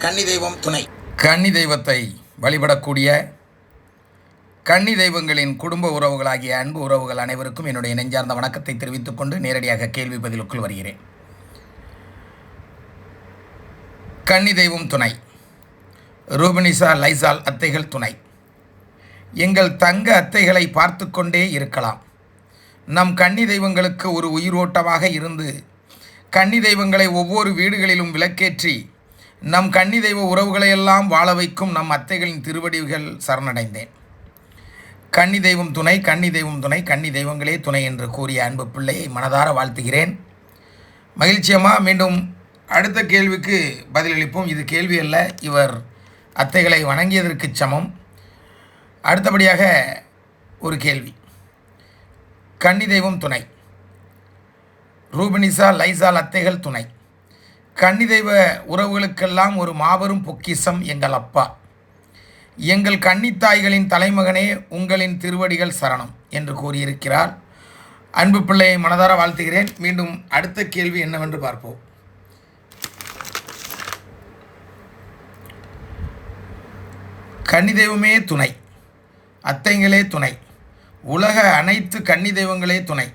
கன்னி தெய்வம் துணை. கன்னி தெய்வத்தை வழிபடக்கூடிய கன்னி தெய்வங்களின் குடும்ப உறவுகளாகிய அன்பு உறவுகள் அனைவருக்கும் என்னுடைய நெஞ்சார்ந்த வணக்கத்தை தெரிவித்துக் கொண்டு நேரடியாக கேள்வி பதிலுக்குள் வருகிறேன். கன்னி தெய்வம் துணை. ரூபனிசா லைசால் அத்தைகள் துணை. எங்கள் தங்க அத்தைகளை பார்த்து கொண்டே இருக்கலாம். நம் கன்னி தெய்வங்களுக்கு ஒரு உயிரோட்டமாக இருந்து கன்னி தெய்வங்களை ஒவ்வொரு வீடுகளிலும் விளக்கேற்றி நம் கன்னி தெய்வ உறவுகளையெல்லாம் வாழ வைக்கும் நம் அத்தைகளின் திருவடிகள் சரணடைந்தேன். கன்னி தெய்வம் துணை, கன்னி தெய்வம் துணை, கன்னி தெய்வங்களே துணை என்று கூறிய அன்பு பிள்ளையை மனதார வாழ்த்துகிறேன். மகிழ்ச்சியமாக மீண்டும் அடுத்த கேள்விக்கு பதிலளிப்போம். இது கேள்வி அல்ல, இவர் அத்தைகளை வணங்கியதற்கு சமம். அடுத்தபடியாக ஒரு கேள்வி. கன்னி தெய்வம் துணை. ரூபனிசா லைசால் அத்தைகள் துணை. கன்னி தெய்வ உறவுகளுக்கெல்லாம் ஒரு மாபெரும் பொக்கிஷம் எங்கள் அப்பா. எங்கள் கன்னித்தாய்களின் தலைமகனே, உங்களின் திருவடிகள் சரணம் என்று கூறியிருக்கிறார். அன்பு பிள்ளையை மனதார வாழ்த்துகிறேன். மீண்டும் அடுத்த கேள்வி என்னவென்று பார்ப்போம். கன்னி தெய்வமே துணை, அத்தைங்களே துணை, உலக அனைத்து கன்னி தெய்வங்களே துணை.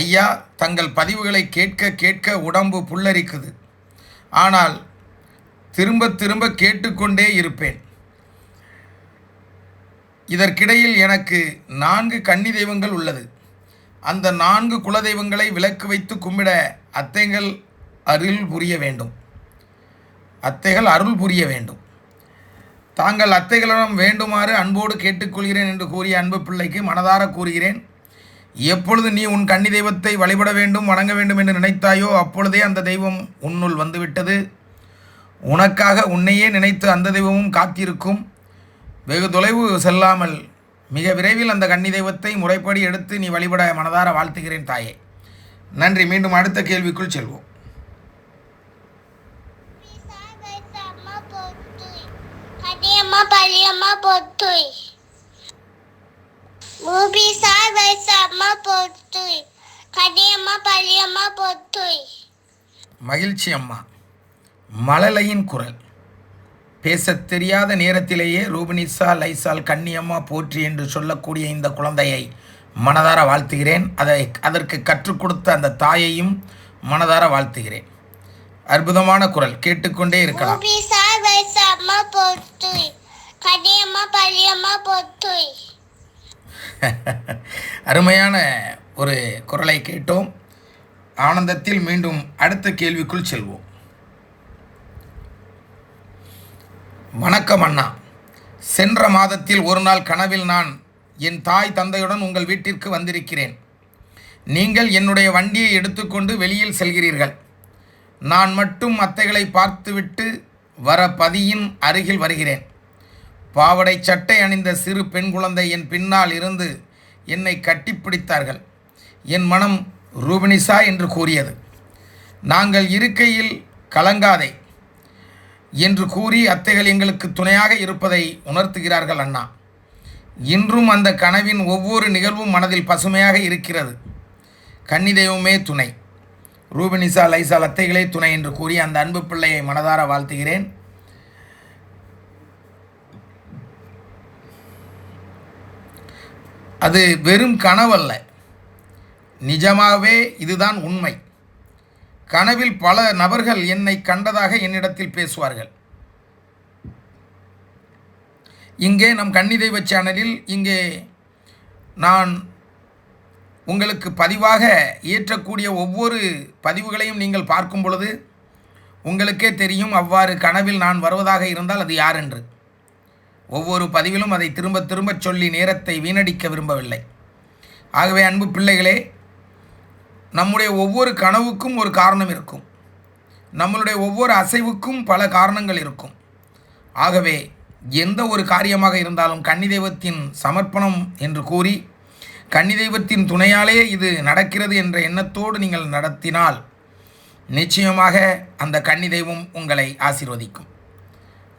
ஐயா, தங்கள் பதிவுகளை கேட்க கேட்க உடம்பு புல்லரிக்குது. ஆனால் திரும்ப திரும்ப கேட்டுக்கொண்டே இருப்பேன். இதற்கிடையில் எனக்கு 4 கன்னி தெய்வங்கள் உள்ளது. அந்த 4 குலதெய்வங்களை விளக்கு வைத்து கும்பிட அத்தைகள் அருள் புரிய வேண்டும். அத்தைகள் அருள் புரிய வேண்டும். தாங்கள் அத்தைகளிடம் வேண்டுமாறு அன்போடு கேட்டுக்கொள்கிறேன் என்று கூறிய அன்பு பிள்ளைக்கு மனதார கூறுகிறேன். எப்பொழுது நீ உன் கன்னி தெய்வத்தை வழிபட வேண்டும், வணங்க வேண்டும் என்று நினைத்தாயோ அப்பொழுதே அந்த தெய்வம் உன்னுள் வந்துவிட்டது. உனக்காக உன்னையே நினைத்து அந்த தெய்வமும் காத்திருக்கும். வெகு தொலைவு செல்லாமல் மிக விரைவில் அந்த கன்னி தெய்வத்தை முறைப்படி எடுத்து நீ வழிபட மனதார வாழ்த்துகிறேன் தாயே. நன்றி. மீண்டும் அடுத்த கேள்விக்குள் செல்வோம். மகிழ்ச்சி அம்மா. மழலையின் குரல். பேசத் தெரியாத நேரத்திலேயே ரூபனிசா லைசால் கன்னியம்மா போற்றி என்று சொல்லக்கூடிய இந்த குழந்தையை மனதார வாழ்த்துகிறேன். அதற்கு கற்றுக் கொடுத்த அந்த தாயையும் மனதார வாழ்த்துகிறேன். அற்புதமான குரல், கேட்டுக்கொண்டே இருக்கலாம். அருமையான ஒரு குரலை கேட்டோம். ஆனந்தத்தில் மீண்டும் அடுத்த கேள்விக்குள் செல்வோம். வணக்கம் அண்ணா. சென்ற மாதத்தில் ஒரு நாள் கனவில் நான் என் தாய் தந்தையுடன் உங்கள் வீட்டிற்கு வந்திருக்கிறேன். நீங்கள் என்னுடைய வண்டியை எடுத்துக்கொண்டு வெளியில் செல்கிறீர்கள். நான் மட்டும் அத்தைகளை பார்த்துவிட்டு வர பதியின் அருகில் வருகிறேன். பாவடை சட்டை அணிந்த சிறு பெண் குழந்தை என் பின்னால் இருந்து என்னை கட்டிப்பிடித்தார்கள். என் மனம் ரூபனிசா என்று கூறியது. நாங்கள் இருக்கையில் கலங்காதே என்று கூறி அத்தைகள் எங்களுக்கு துணையாக இருப்பதை உணர்த்துகிறார்கள் அண்ணா. இன்றும் அந்த கனவின் ஒவ்வொரு நிகழ்வும் மனதில் பசுமையாக இருக்கிறது. கன்னி தெய்வமே துணை, ரூபனிசா லைசால் அத்தைகளே துணை என்று கூறி அந்த அன்பு பிள்ளையை மனதார வாழ்த்துகிறேன். அது வெறும் கனவல்ல, நிஜமாகவே இதுதான் உண்மை. கனவில் பல நபர்கள் என்னை கண்டதாக என்னிடத்தில் பேசுவார்கள். இங்கே நம் கன்னி தெய்வ சேனலில் இங்கே நான் உங்களுக்கு பதிவாக ஏற்றக்கூடிய ஒவ்வொரு பதிவுகளையும் நீங்கள் பார்க்கும் பொழுது உங்களுக்கே தெரியும் அவ்வாறு கனவில் நான் வருவதாக இருந்தால் அது யார் என்று. ஒவ்வொரு பதிவிலும் அதை திரும்ப திரும்ப சொல்லி நேரத்தை வீணடிக்க விரும்பவில்லை. ஆகவே அன்பு பிள்ளைகளே, நம்முடைய ஒவ்வொரு கனவுக்கும் ஒரு காரணம் இருக்கும். நம்மளுடைய ஒவ்வொரு அசைவுக்கும் பல காரணங்கள் இருக்கும். ஆகவே எந்த ஒரு காரியமாக இருந்தாலும் கன்னி தெய்வத்தின் சமர்ப்பணம் என்று கூறி கன்னி தெய்வத்தின் துணையாலே இது நடக்கிறது என்ற எண்ணத்தோடு நீங்கள் நடத்தினால் நிச்சயமாக அந்த கன்னி தெய்வம் உங்களை ஆசீர்வதிக்கும்.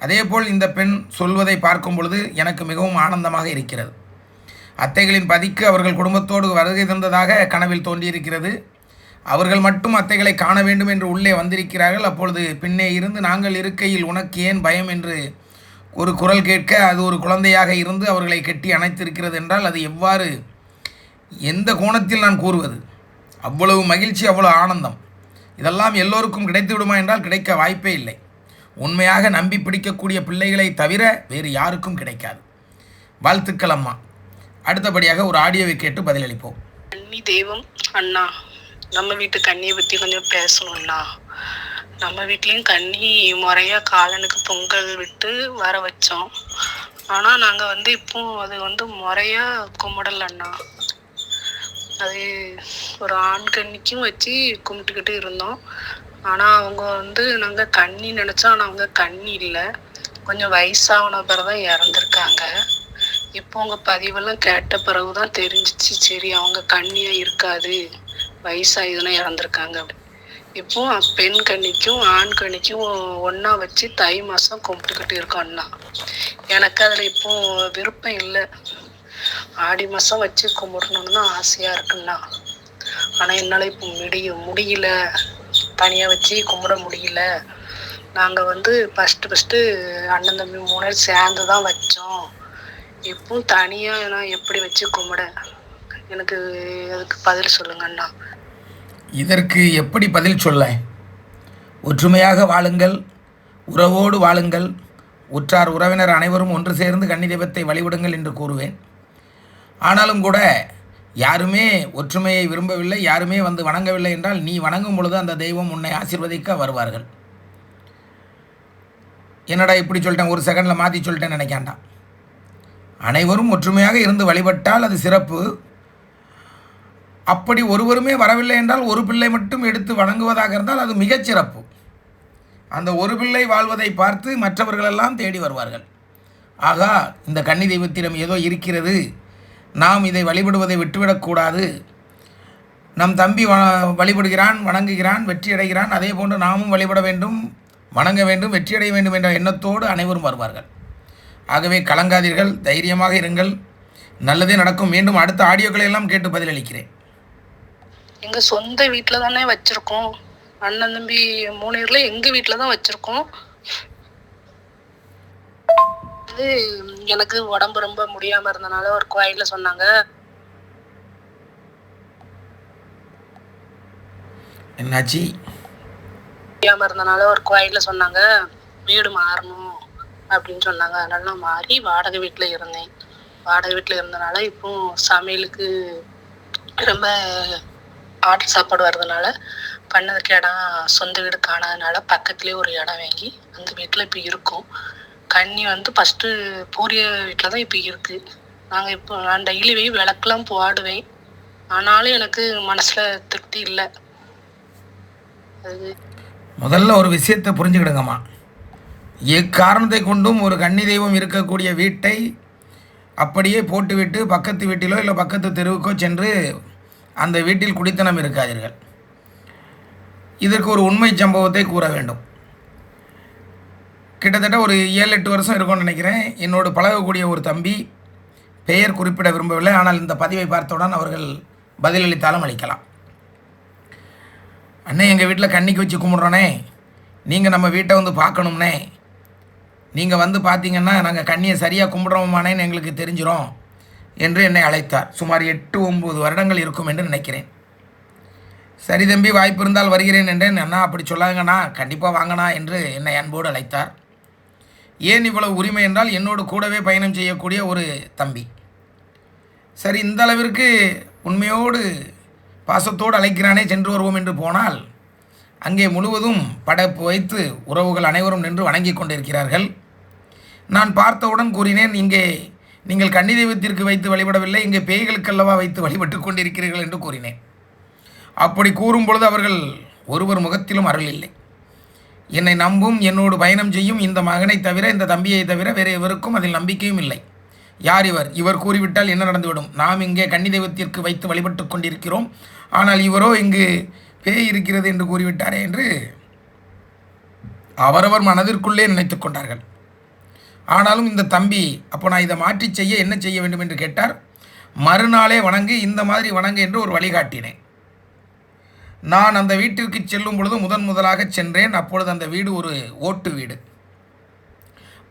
அதேபோல் இந்த பெண் சொல்வதை பார்க்கும் பொழுது எனக்கு மிகவும் ஆனந்தமாக இருக்கிறது. அத்தைகளின் பதிக்கு அவர்கள் குடும்பத்தோடு வருகை தந்ததாக கனவில் தோன்றியிருக்கிறது. அவர்கள் மட்டும் அத்தைகளை காண வேண்டும் என்று உள்ளே வந்திருக்கிறார்கள். அப்பொழுது பின்னே இருந்து நாங்கள் இருக்கையில் உனக்கு ஏன் பயம் என்று ஒரு குரல் கேட்க, அது ஒரு குழந்தையாக இருந்து அவர்களை கெட்டி அணைத்திருக்கிறது என்றால் அது எவ்வாறு, எந்த கோணத்தில் நான் கூறுவது? அவ்வளவு மகிழ்ச்சி, அவ்வளவு ஆனந்தம். இதெல்லாம் எல்லோருக்கும் கிடைத்து விடுமா என்றால் கிடைக்க வாய்ப்பே இல்லை. உண்மையாக நம்பி பிடிக்கக்கூடிய பிள்ளைகளை தவிர வேறு யாருக்கும் கிடைக்காது. வாழ்த்துக்கள் அம்மா. அடுத்தபடியாக ஒரு ஆடியோவை கேட்டு பதிலளிப்போம். கன்னி தெய்வம் அண்ணா, நம்ம வீட்டு கன்னியை பற்றி கொஞ்சம் பேசணும்ண்ணா. நம்ம வீட்லேயும் கன்னி முறையாக காலனுக்கு பொங்கல் விட்டு வர வச்சோம். ஆனால் நாங்கள் இப்போ அது முறையாக கும்பிடலண்ணா. அது ஒரு ஆண் கன்னிக்கும் வச்சு கும்பிட்டுக்கிட்டு இருந்தோம். ஆனால் அவங்க நாங்கள் கன்னி நினச்சோம். ஆனால் அவங்க கன்னி இல்லை, கொஞ்சம் வயசான பிறகு தான் இறந்துருக்காங்க. இப்போ உங்கள் பதிவெல்லாம் கேட்ட பிறகு தான் தெரிஞ்சிச்சு, சரி அவங்க கன்னியாக இருக்காது, வயசாகிதுன்னா இறந்துருக்காங்க அப்படி. இப்போ பெண் கன்னிக்கும் ஆண் கன்னிக்கும் ஒன்றா வச்சு தை மாதம் கும்பிட்டுக்கிட்டு இருக்கோம் அண்ணா. எனக்கு அதில் இப்போ விருப்பம் இல்லை. ஆடி மாதம் வச்சு கும்பிடணுன்னு தான் ஆசையாக இருக்குண்ணா. ஆனால் என்னால் இப்போ முடியல, தனியாக வச்சு கும்பிட முடியல. நாங்கள் ஃபஸ்ட்டு அண்ணன் தம்பி 3 பேர் சேர்ந்து தான் வச்சோம். இப்போ தனியாக நான் எப்படி வச்சு கும்பிட? எனக்கு அதுக்கு பதில் சொல்லுங்க அண்ணா. இதற்கு எப்படி பதில் சொல்ல? ஒற்றுமையாக வாழுங்கள், உறவோடு வாழுங்கள், உற்றார் உறவினர் அனைவரும் ஒன்று சேர்ந்து கன்னி தெய்வத்தை வழிபடுங்கள் என்று கூறுவேன். ஆனாலும் கூட யாருமே ஒற்றுமையை விரும்பவில்லை, யாருமே வந்து வணங்கவில்லை என்றால் நீ வணங்கும் பொழுது அந்த தெய்வம் உன்னை ஆசீர்வதிக்க வருவார்கள். என்னடா இப்படி சொல்லிட்டேன், ஒரு செகண்டில் மாற்றி சொல்லிட்டேன்னு நினைக்காண்டாம். அனைவரும் ஒற்றுமையாக இருந்து வழிபட்டால் அது சிறப்பு. அப்படி ஒருவருமே வரவில்லை என்றால் ஒரு பிள்ளை மட்டும் எடுத்து வணங்குவதாக இருந்தால் அது மிகச்சிறப்பு. அந்த ஒரு பிள்ளை வாழ்வதை பார்த்து மற்றவர்களெல்லாம் தேடி வருவார்கள். ஆகா, இந்த கன்னி தெய்வத்திடம் ஏதோ இருக்கிறது, நாம் இதை வழிபடுவதை விட்டுவிடக்கூடாது. நம் தம்பி வழிபடுகிறான், வணங்குகிறான், வெற்றியடைகிறான், அதே போன்று நாமும் வழிபட வேண்டும், வணங்க வேண்டும், வெற்றியடைய வேண்டும் என்ற எண்ணத்தோடு அனைவரும் வருவார்கள். ஆகவே கலங்காதீர்கள், தைரியமாக இருங்கள், நல்லதே நடக்கும். மீண்டும் அடுத்த ஆடியோக்களை எல்லாம் கேட்டு பதிலளிக்கிறேன். எங்கள் சொந்த வீட்டில் தானே வச்சுருக்கோம். அண்ணன் தம்பி 3 பேரில் எங்கள் வீட்டில் தான் வச்சுருக்கோம். இது எனக்கு உடம்பு ரொம்ப முடியாமல் இருந்தனால ஒரு கோயிலில் சொன்னாங்க. என்னாச்சு? முடியாமல் இருந்தனால ஒரு கோயிலில் சொன்னாங்க வீடு மாறணும் அப்படின்னு சொன்னாங்க. அதனால நான் மாறி வாடகை வீட்டில் இருந்தேன். வாடகை வீட்டில் இருந்தனால இப்போ சமையலுக்கு ரொம்ப ஆர்டர் சாப்பாடு வர்றதுனால பண்ணதுக்கு இடம் சொந்த வீடு காணாதனால பக்கத்துலேயே ஒரு இடம் வாங்கி அந்த வீட்டில் இப்போ இருக்கோம். கன்னி ஃபஸ்ட்டு பூரிய வீட்டில் தான் இப்போ இருக்குது. நான் டெய்லி போய் விளக்கெல்லாம் போடுவேன். ஆனாலும் எனக்கு மனசில் திருப்தி இல்லை. அது முதல்ல ஒரு விஷயத்தை புரிஞ்சுக்கிடுங்கம்மா. எக்காரணத்தை கொண்டும் ஒரு கன்னி தெய்வம் இருக்கக்கூடிய வீட்டை அப்படியே போட்டுவிட்டு பக்கத்து வீட்டிலோ இல்லை பக்கத்து தெருவுக்கோ சென்று அந்த வீட்டில் குடித்தனம் இருக்காதீர்கள். இதற்கு ஒரு உண்மை சம்பவத்தை கூற வேண்டும். கிட்டத்தட்ட ஒரு 7-8 வருஷம் இருக்கும்னு நினைக்கிறேன். என்னோடு பழகக்கூடிய ஒரு தம்பி, பெயர் குறிப்பிட விரும்பவில்லை, ஆனால் இந்த பதிவை பார்த்தவுடன் அவர்கள் பதிலளித்தாலும் அளிக்கலாம். அண்ணே, எங்கள் வீட்டில் கன்னிக்கு வச்சு கும்பிட்றோனே, நீங்கள் நம்ம வீட்டை பார்க்கணும்னே, நீங்கள் பார்த்தீங்கன்னா நாங்கள் கன்னியை சரியாக கும்பிட்றோமானேன்னு எங்களுக்கு தெரிஞ்சிடும் என்று என்னை அழைத்தார். சுமார் 8-9 வருடங்கள் இருக்கும் என்று நினைக்கிறேன். சரி தம்பி, வாய்ப்பு இருந்தால் வருகிறேன் என்றேன். அண்ணா அப்படி சொல்லாங்கண்ணா, கண்டிப்பாக வாங்கண்ணா என்று என்னை அன்போடு அழைத்தார். ஏன் இவ்வளவு உரிமை என்றால் என்னோடு கூடவே பயணம் செய்யக்கூடிய ஒரு தம்பி. சரி, இந்த அளவிற்கு உண்மையோடு பாசத்தோடு அழைக்கிறானே, சென்று வருவோம் என்று போனால் அங்கே முழுவதும் படைப்பு வைத்து உறவுகள் அனைவரும் நின்று வணங்கி கொண்டிருக்கிறார்கள். நான் பார்த்தவுடன் கூறினேன், இங்கே நீங்கள் கன்னி தெய்வத்திற்கு வைத்து வழிபடவில்லை, இங்கே பேய்களுக்கல்லவா வைத்து வழிபட்டு கொண்டிருக்கிறீர்கள் என்று கூறினேன். அப்படி கூறும் பொழுது அவர்கள் ஒருவர் முகத்திலும் அருள் இல்லை. என்னை நம்பும், என்னோடு பயணம் செய்யும் இந்த மகனை தவிர, இந்த தம்பியை தவிர வேறு எவருக்கும் அதில் நம்பிக்கையும் இல்லை. யார் இவர்? இவர் கூறிவிட்டால் என்ன நடந்துவிடும்? நாம் இங்கே கன்னி தெய்வத்திற்கு வைத்து வழிபட்டு கொண்டிருக்கிறோம், ஆனால் இவரோ இங்கு பேய் இருக்கிறது என்று கூறிவிட்டாரே என்று அவரவர் மனதிற்குள்ளே நினைத்து கொண்டார்கள். ஆனாலும் இந்த தம்பி, அப்போ நான் இதை மாற்றி செய்ய என்ன செய்ய வேண்டும் என்று கேட்டார். மறுநாளே வணங்கு, இந்த மாதிரி வணங்கு என்று ஒரு வழிகாட்டினேன். நான் அந்த வீட்டிற்கு செல்லும் பொழுது முதலாக சென்றேன். அப்பொழுது அந்த வீடு ஒரு ஓட்டு வீடு.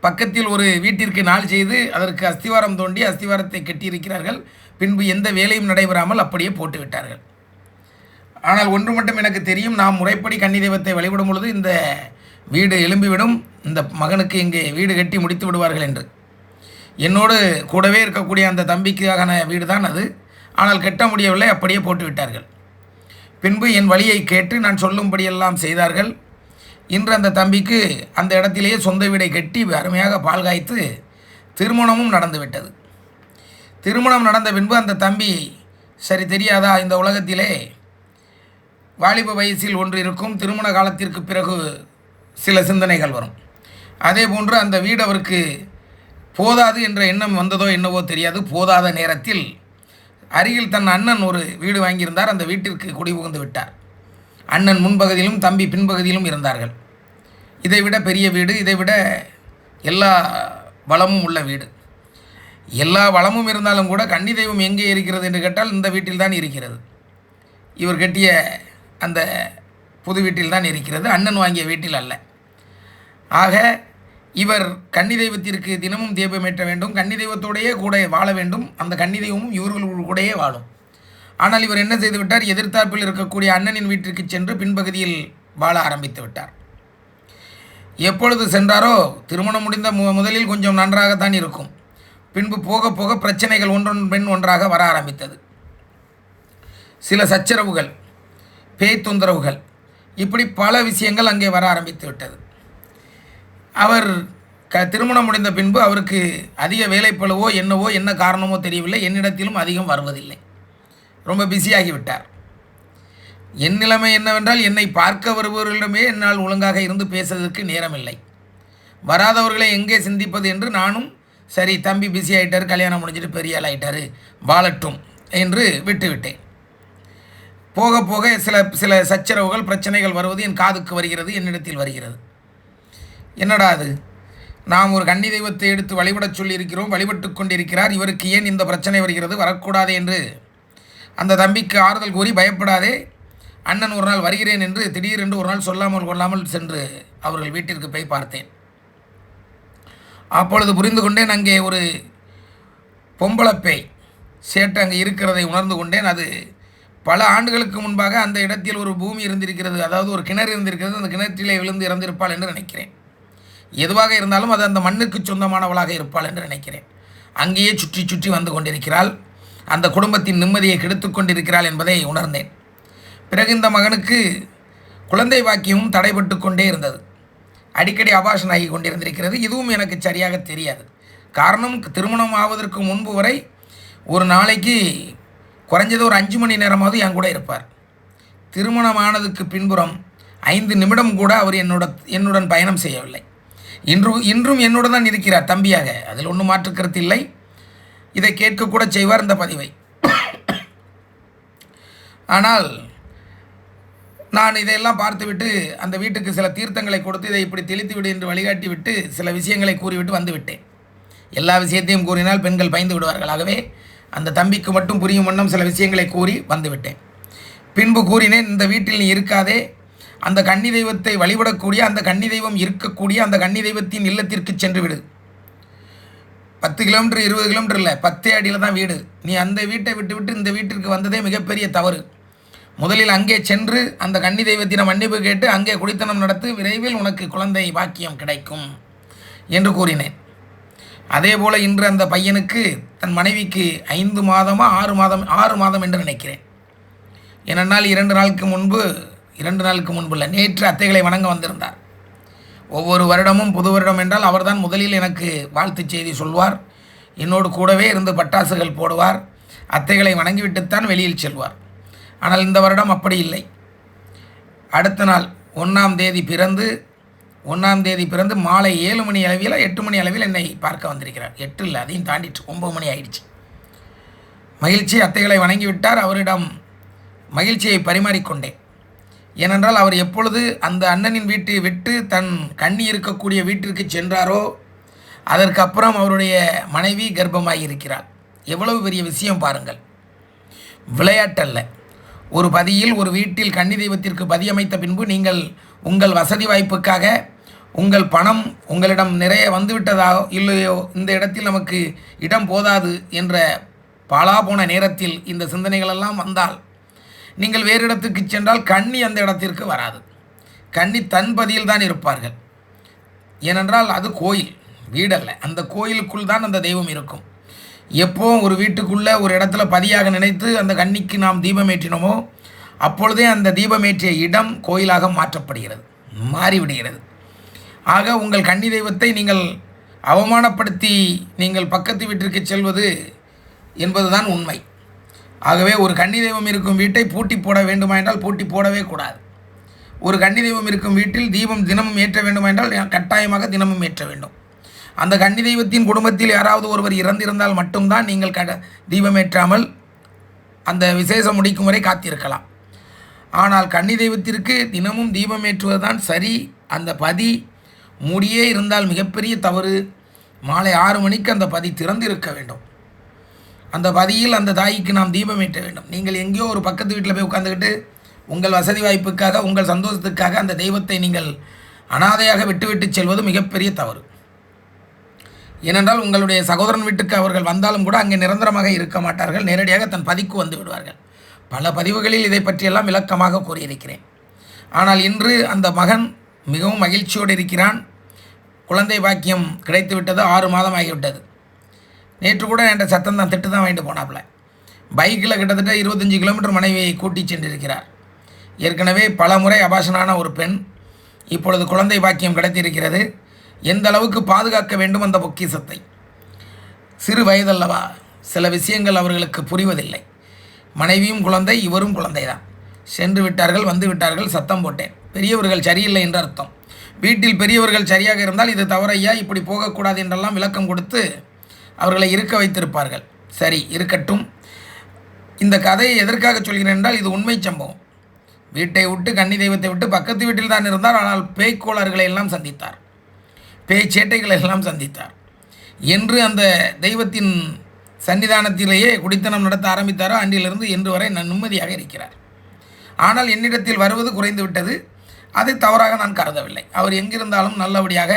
பக்கத்தில் ஒரு வீட்டிற்கு நாள் செய்து அதற்கு அஸ்திவாரம் தோண்டி அஸ்திவாரத்தை கட்டியிருக்கிறார்கள். பின்பு எந்த வேலையும் நடைபெறாமல் அப்படியே போட்டு விட்டார்கள். ஆனால் ஒன்று மட்டும் எனக்கு தெரியும், நாம் முறைப்படி கன்னி தெய்வத்தை வழிபடும் பொழுது இந்த வீடு எழும்பிவிடும், இந்த மகனுக்கு இங்கே வீடு கட்டி முடித்து விடுவார்கள் என்று. என்னோடு கூடவே இருக்கக்கூடிய அந்த தம்பிக்கான வீடு தான் அது. ஆனால் கட்ட முடியவில்லை, அப்படியே போட்டு விட்டார்கள். பின்பு என் வழியை கேட்டு நான் சொல்லும்படியெல்லாம் செய்தார்கள். இன்று அந்த தம்பிக்கு அந்த இடத்திலேயே சொந்த வீடை கட்டி அருமையாக பால் காய்த்து திருமணமும் நடந்துவிட்டது. திருமணம் நடந்த பின்பு அந்த தம்பி, சரி தெரியாதா, இந்த உலகத்திலே வாலிப வயசில் ஒன்று இருக்கும், திருமண காலத்திற்கு பிறகு சில சிந்தனைகள் வரும். அதே போன்று அந்த வீடு அவருக்கு போதாது என்ற எண்ணம் வந்ததோ என்னவோ தெரியாது. போதாத நேரத்தில் அருகில் தன் அண்ணன் ஒரு வீடு வாங்கியிருந்தார். அந்த வீட்டிற்கு குடிபுகுந்து விட்டார். அண்ணன் முன்பகுதியிலும் தம்பி பின்பகுதியிலும் இருந்தார்கள். இதைவிட பெரிய வீடு, இதைவிட எல்லா வளமும் உள்ள வீடு. எல்லா வளமும் இருந்தாலும் கூட கன்னி தெய்வம் எங்கே இருக்கிறது என்று கேட்டால் இந்த வீட்டில் தான் இருக்கிறது. இவர் கட்டிய அந்த புது வீட்டில் தான் இருக்கிறது, அண்ணன் வாங்கிய வீட்டில் அல்ல. ஆக இவர் கன்னி தெய்வத்திற்கு தினமும் தீபமேற்ற வேண்டும், கன்னி தெய்வத்தோடையே கூட வாழ வேண்டும், அந்த கன்னி தெய்வமும் இவர்கள் கூடயே வாழும். ஆனால் இவர் என்ன செய்து விட்டார், எதிர்த்தாப்பில் இருக்கக்கூடிய அண்ணனின் வீட்டிற்கு சென்று பின்பகுதியில் வாழ ஆரம்பித்து விட்டார். எப்பொழுது சென்றாரோ திருமணம் முடிந்த முதலில் கொஞ்சம் நன்றாகத்தான் இருக்கும். பின்பு போக போக பிரச்சனைகள் ஒன்றொன் பெண் ஒன்றாக வர ஆரம்பித்தது. சில சச்சரவுகள், பேய் தொந்தரவுகள், இப்படி பல விஷயங்கள் அங்கே வர ஆரம்பித்து விட்டது. அவர் திருமணம் முடிந்த பின்பு அவருக்கு அதிக வேலைப்பளுவோ என்னவோ என்ன காரணமோ தெரியவில்லை, என்னிடத்திலும் அதிகம் வருவதில்லை, ரொம்ப பிஸியாகிவிட்டார். என் நிலைமை என்னவென்றால் என்னை பார்க்க வருபவர்களிடமே என்னால் ஒழுங்காக இருந்து பேசுவதற்கு நேரமில்லை. வராதவர்களை எங்கே சிந்திப்பது என்று நானும் சரி தம்பி பிஸி ஆகிட்டார், கல்யாணம் முடிஞ்சிட்டு பெரிய ஆள் ஆகிட்டார், வாழட்டும் என்று விட்டுவிட்டேன். போக போக சில சச்சரவுகள் பிரச்சனைகள் வருவது என் காதுக்கு வருகிறது, என்னிடத்தில் வருகிறது. என்னடா அது, நாம் ஒரு கன்னி தெய்வத்தை எடுத்து வழிபடச் சொல்லியிருக்கிறோம், வழிபட்டு கொண்டிருக்கிறார், இவருக்கு ஏன் இந்த பிரச்சனை வருகிறது, வரக்கூடாது என்று அந்த தம்பிக்கு ஆறுதல் கூறி, பயப்படாதே அண்ணன் ஒரு நாள் வருகிறேன் என்று திடீரென்று ஒரு நாள் சொல்லாமல் கொள்ளாமல் சென்று அவர்கள் வீட்டிற்கு போய் பார்த்தேன். அப்பொழுது புரிந்து கொண்டேன், அங்கே ஒரு பொம்பளை பேய் சேட்டு அங்கே இருக்கிறதை உணர்ந்து கொண்டேன். அது பல ஆண்டுகளுக்கு முன்பாக அந்த இடத்தில் ஒரு பூமி இருந்திருக்கிறது, அதாவது ஒரு கிணறு இருந்திருக்கிறது, அந்த கிணற்றிலே விழுந்து இறந்திருப்பாள் என்று நினைக்கிறேன். எதுவாக இருந்தாலும் அது அந்த மண்ணுக்கு சொந்தமானவளாக இருப்பாள் என்று நினைக்கிறேன். அங்கேயே சுற்றி சுற்றி வந்து கொண்டிருக்கிறாள், அந்த குடும்பத்தின் நிம்மதியை கெடுத்து கொண்டிருக்கிறாள் என்பதை உணர்ந்தேன். பிறகு இந்த மகனுக்கு குழந்தை பாக்கியமும் தடைபட்டு கொண்டே இருந்தது, அடிக்கடி அபாஷன் ஆகி கொண்டிருந்திருக்கிறது. இதுவும் எனக்கு சரியாக தெரியாது. காரணம், திருமணம் ஆவதற்கு முன்பு வரை ஒரு நாளைக்கு குறைஞ்சது ஒரு 5 மணி நேரமாவது என் கூட இருப்பார். திருமணமானதுக்கு பின்புறம் 5 நிமிடம் கூட அவர் என்னுடன் பயணம் செய்யவில்லை. இன்றும் என்னுடன் தான் இருக்கிறார் தம்பியாக, அதில் ஒன்றும் மாற்றுக்கருத்து இல்லை. இதை கேட்கக்கூட செய்வார் இந்த பதிவை. ஆனால் நான் இதையெல்லாம் பார்த்துவிட்டு அந்த வீட்டுக்கு சில தீர்த்தங்களை கொடுத்து இதை இப்படி தெளித்து விடு என்று வழிகாட்டி விட்டு சில விஷயங்களை கூறிவிட்டு வந்து விட்டேன். எல்லா விஷயத்தையும் கூறினால் பெண்கள் பயந்து விடுவார்கள். ஆகவே அந்த தம்பிக்கு மட்டும் புரியும் வண்ணம் சில விஷயங்களை கூறி வந்துவிட்டேன். பின்பு கூறினேன், இந்த வீட்டில் நீ இருக்காதே, அந்த கன்னி தெய்வத்தை வழிபடக்கூடிய, அந்த கன்னி தெய்வம் இருக்கக்கூடிய அந்த கன்னி தெய்வத்தின் இல்லத்திற்கு சென்று விடு. 10 கிலோமீட்டர் 20 கிலோமீட்டர் இல்லை, 10 அடியில் தான் வீடு. நீ அந்த வீட்டை விட்டு இந்த வீட்டிற்கு வந்ததே மிகப்பெரிய தவறு. முதலில் அங்கே சென்று அந்த கன்னி தெய்வத்திடம் மன்னிப்பு கேட்டு அங்கே குடித்தனம் நடத்து, விரைவில் உனக்கு குழந்தை பாக்கியம் கிடைக்கும் என்று கூறினேன். அதே போல் இன்று அந்த பையனுக்கு தன் மனைவிக்கு 5 மாதமா 6 மாதம் என்று நினைக்கிறேன். ஏனென்றால் 2 நாளுக்கு முன்பு இல்லை, நேற்று அத்தைகளை வணங்க வந்திருந்தார். ஒவ்வொரு வருடமும் புது வருடம் என்றால் அவர்தான் முதலில் எனக்கு வாழ்த்து செய்தி சொல்வார், என்னோடு கூடவே இருந்து பட்டாசுகள் போடுவார், அத்தைகளை வணங்கிவிட்டுத்தான் வெளியில் செல்வார். ஆனால் இந்த வருடம் அப்படி இல்லை. அடுத்த நாள் 1ஆம் தேதி பிறந்து மாலை 7 மணி அளவில் 8 மணி அளவில் என்னை பார்க்க வந்திருக்கிறார். 8 இல்லை, அதையும் தாண்டிட்டு 9 மணி ஆயிடுச்சு. மகிழ்ச்சி, அத்தைகளை வணங்கிவிட்டார். அவரிடம் மகிழ்ச்சியை பரிமாறிக்கொண்டேன். ஏனென்றால் அவர் எப்பொழுது அந்த அண்ணனின் வீட்டை விட்டு தன் கண்ணி இருக்கக்கூடிய வீட்டிற்கு சென்றாரோ அதற்கப்புறம் அவருடைய மனைவி கர்ப்பமாகி இருக்கிறார். எவ்வளவு பெரிய விஷயம் பாருங்கள், விளையாட்டல்ல. ஒரு பதியில் ஒரு வீட்டில் கன்னி தெய்வத்திற்கு பதி அமைத்த பின்பு நீங்கள் உங்கள் வசதி வாய்ப்புக்காக உங்கள் பணம் உங்களிடம் நிறைய வந்துவிட்டதா இல்லையோ, இந்த இடத்தில் நமக்கு இடம் போதாது என்ற பாழா போன நேரத்தில் இந்த சிந்தனைகளெல்லாம் வந்தால் நீங்கள் வேறு இடத்துக்கு சென்றால் கன்னி அந்த இடத்திற்கு வராது. கன்னி தன் பதியில் தான் இருப்பார்கள். ஏனென்றால் அது கோயில், வீடல்ல. அந்த கோயிலுக்குள் தான் அந்த தெய்வம் இருக்கும். எப்போ ஒரு வீட்டுக்குள்ளே ஒரு இடத்துல பதியாக நினைத்து அந்த கன்னிக்கு நாம் தீபம் ஏற்றினோமோ அப்பொழுதே அந்த தீபம் ஏற்றிய இடம் கோயிலாக மாற்றப்படுகிறது, மாறிவிடுகிறது. ஆக உங்கள் கன்னி தெய்வத்தை நீங்கள் அவமானப்படுத்தி நீங்கள் பக்கத்து வீட்டிற்கு செல்வது என்பதுதான் உண்மை. ஆகவே ஒரு கன்னி தெய்வம் இருக்கும் வீட்டை பூட்டி போட வேண்டுமா என்றால் பூட்டி போடவே கூடாது. ஒரு கன்னி தெய்வம் இருக்கும் வீட்டில் தீபம் தினமும் ஏற்ற வேண்டுமா என்றால் கட்டாயமாக தினமும் ஏற்ற வேண்டும். அந்த கன்னி தெய்வத்தின் குடும்பத்தில் யாராவது ஒருவர் இறந்திருந்தால் மட்டும்தான் நீங்கள் தீபம் ஏற்றாமல் அந்த விசேஷம் முடிக்கும் வரை காத்திருக்கலாம். ஆனால் கன்னி தெய்வத்திற்கு தினமும் தீபம் ஏற்றுவதுதான் சரி. அந்த பதி மூடியே இருந்தால் மிகப்பெரிய தவறு. மாலை 6 மணிக்கு அந்த பதி திறந்திருக்க வேண்டும். அந்த பதியில் அந்த தாய்க்கு நாம் தீபம் ஏற்ற வேண்டும். நீங்கள் எங்கேயோ ஒரு பக்கத்து வீட்டில் போய் உட்காந்துக்கிட்டு உங்கள் வசதி வாய்ப்புக்காக உங்கள் சந்தோஷத்துக்காக அந்த தெய்வத்தை நீங்கள் அனாதையாக விட்டுவிட்டு செல்வது மிகப்பெரிய தவறு. ஏனென்றால் உங்களுடைய சகோதரன் வீட்டுக்கு அவர்கள் வந்தாலும் கூட அங்கே நிரந்தரமாக இருக்க மாட்டார்கள், நேரடியாக தன் பதிக்கு வந்து விடுவார்கள். பல பதிவுகளில் இதை பற்றியெல்லாம் விளக்கமாக கூறியிருக்கிறேன். ஆனால் இன்று அந்த மகன் மிகவும் மகிழ்ச்சியோடு இருக்கிறான். குழந்தை பாக்கியம் கிடைத்து விட்டது, 6 மாதம் ஆகிவிட்டது. நேற்று கூட என்ற சத்தம் தான், திட்டு தான் வாங்கிட்டு போனாப்புல. பைக்கில் கிட்டத்தட்ட 25 கிலோமீட்டர் மனைவியை கூட்டி சென்றிருக்கிறார். ஏற்கனவே பல முறை அபாஷனான ஒரு பெண், இப்பொழுது குழந்தை பாக்கியம் கிடைத்திருக்கிறது. எந்த அளவுக்கு பாதுகாக்க வேண்டும் அந்த பொக்கிஷத்தை. சிறு வயதல்லவா, சில விஷயங்கள் அவர்களுக்கு புரிவதில்லை. மனைவியும் குழந்தை, இவரும் குழந்தை தான். சென்று விட்டார்கள், வந்து விட்டார்கள், சத்தம் போட்டேன். பெரியவர்கள் சரியில்லை என்று அர்த்தம். வீட்டில் பெரியவர்கள் சரியாக இருந்தால் இது தவறையா, இப்படி போகக்கூடாது என்றெல்லாம் விளக்கம் கொடுத்து அவர்களை இருக்க வைத்திருப்பார்கள். சரி, இருக்கட்டும். இந்த கதையை எதற்காக சொல்கிறேன் என்றால் இது உண்மை சம்பவம். வீட்டை விட்டு கன்னி தெய்வத்தை விட்டு பக்கத்து வீட்டில் தான் இருந்தார். ஆனால் பேய்க்கோளர்களை எல்லாம் சந்தித்தார், பேய்ச்சேட்டைகளை எல்லாம் சந்தித்தார். என்று அந்த தெய்வத்தின் சன்னிதானத்திலேயே குடித்தனம் நடத்த ஆரம்பித்தாரோ அன்றிலிருந்து இன்று வரை நிம்மதியாக இருக்கிறார். ஆனால் என்னிடத்தில் வருவது குறைந்து விட்டது. அதை தவறாக நான் கருதவில்லை. அவர் எங்கிருந்தாலும் நல்லபடியாக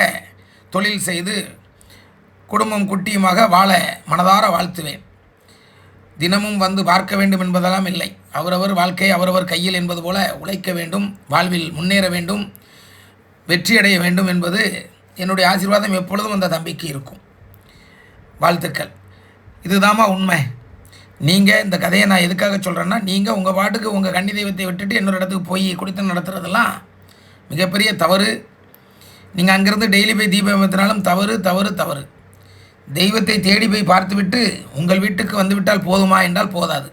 தொழில் செய்து குடும்பம் குட்டியுமாக வாழ மனதார வாழ்த்துவேன். தினமும் வந்து பார்க்க வேண்டும் என்பதெல்லாம் இல்லை. அவரவர் வாழ்க்கை அவரவர் கையில் என்பது போல உழைக்க வேண்டும், வாழ்வில் முன்னேற வேண்டும், வெற்றியடைய வேண்டும் என்பது என்னுடைய ஆசீர்வாதம் எப்பொழுதும் அந்த தம்பிக்கு இருக்கும். வாழ்த்துக்கள். இதுதாம்மா உண்மை. நீங்கள் இந்த கதையை நான் எதுக்காக சொல்கிறேன்னா, நீங்கள் உங்கள் பாட்டுக்கு உங்கள் கன்னி தெய்வத்தை விட்டுட்டு இன்னொரு இடத்துக்கு போய் குடித்தனம் நடத்துகிறதெல்லாம் மிகப்பெரிய தவறு. நீங்கள் அங்கேருந்து டெய்லி போய் தீபம் ஏற்றினாலும் தவறு தவறு தவறு. தெய்வத்தை தேடி போய் பார்த்துவிட்டு உங்கள் வீட்டுக்கு வந்துவிட்டால் போதுமா என்றால் போதாது.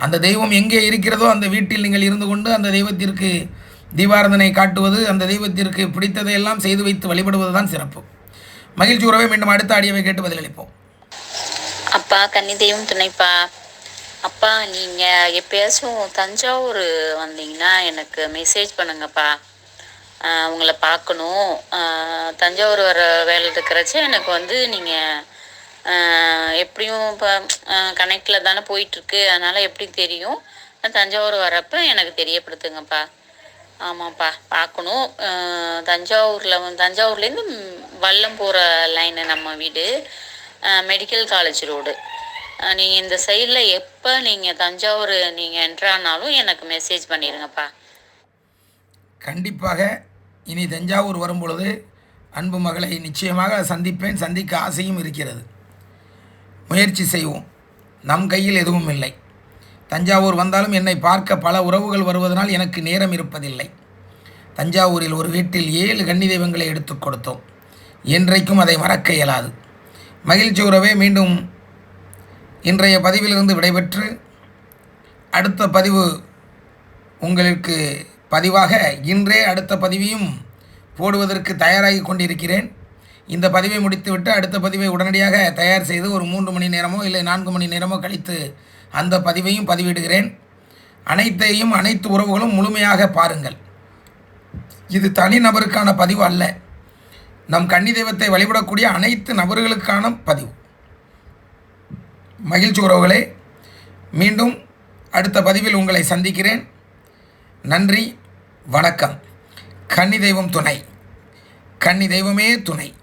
அந்த தெய்வம் எங்கே இருக்கிறதோ அந்த வீட்டில் நீங்கள் இருந்து கொண்டு அந்த தெய்வத்திற்கு தீபாராதனை காட்டுவது, அந்த தெய்வத்திற்கு பிடித்ததையெல்லாம் செய்து வைத்து வழிபடுவது தான் சிறப்பு. மகிழ்ச்சி உறவை மீண்டும் அடுத்த ஆடியோவை கேட்டு பதிலளிப்போம். அப்பா கன்னி தெய்வம் துணைப்பா. அப்பா நீங்கள் எப்பயாச்சும் தஞ்சாவூர் வந்தீங்கன்னா எனக்கு மெசேஜ் பண்ணுங்கப்பா. உங்களை பார்க்கணும். தஞ்சாவூர் வர வேலை இருக்கிறச்ச எனக்கு வந்து நீங்கள் எப்படியும் இப்போ கனெக்டில் தானே போயிட்டுருக்கு, அதனால் எப்படி தெரியும். தஞ்சாவூர் வரப்போ எனக்கு தெரியப்படுத்துங்கப்பா. ஆமாப்பா, பார்க்கணும். தஞ்சாவூர்லேருந்து வல்லம் போகிற லைனு நம்ம வீடு, மெடிக்கல் காலேஜ் ரோடு. நீங்கள் இந்த சைடில் எப்போ நீங்கள் தஞ்சாவூர் நீங்கள் என்ட்ரானாலும் எனக்கு மெசேஜ் பண்ணிடுங்கப்பா. கண்டிப்பாக இனி தஞ்சாவூர் வரும்பொழுது அன்பு மகளை நிச்சயமாக சந்திப்பேன். சந்திக்க ஆசையும் இருக்கிறது. முயற்சி செய்வோம். நம் கையில் எதுவும் இல்லை. தஞ்சாவூர் வந்தாலும் என்னை பார்க்க பல உறவுகள் வருவதனால் எனக்கு நேரம் இருப்பதில்லை. தஞ்சாவூரில் ஒரு வீட்டில் 7 கன்னி தெய்வங்களை எடுத்து கொடுத்தோம். என்றைக்கும் அதை மறக்க இயலாது. மகிழ்ச்சி உறவே, மீண்டும் இன்றைய பதிவிலிருந்து விடைபெற்று அடுத்த பதிவு உங்களுக்கு பதிவாக இன்றே அடுத்த பதிவையும் போடுவதற்கு தயாராகி கொண்டிருக்கிறேன். இந்த பதிவை முடித்துவிட்டு அடுத்த பதிவை உடனடியாக தயார் செய்து ஒரு 3 மணி நேரமோ இல்லை 4 மணி நேரமோ கழித்து அந்த பதிவையும் பதிவிடுகிறேன். அனைத்து உறவுகளும் முழுமையாக பாருங்கள். இது தனி நபருக்கான பதிவு அல்ல, நம் கன்னி தெய்வத்தை வழிபடக்கூடிய அனைத்து நபர்களுக்கான பதிவு. மகிழ்ச்சி உறவுகளே, மீண்டும் அடுத்த பதிவில் உங்களை சந்திக்கிறேன். நன்றி, வணக்கம். கன்னி தெய்வம் துணை, கன்னி தெய்வமே துணை.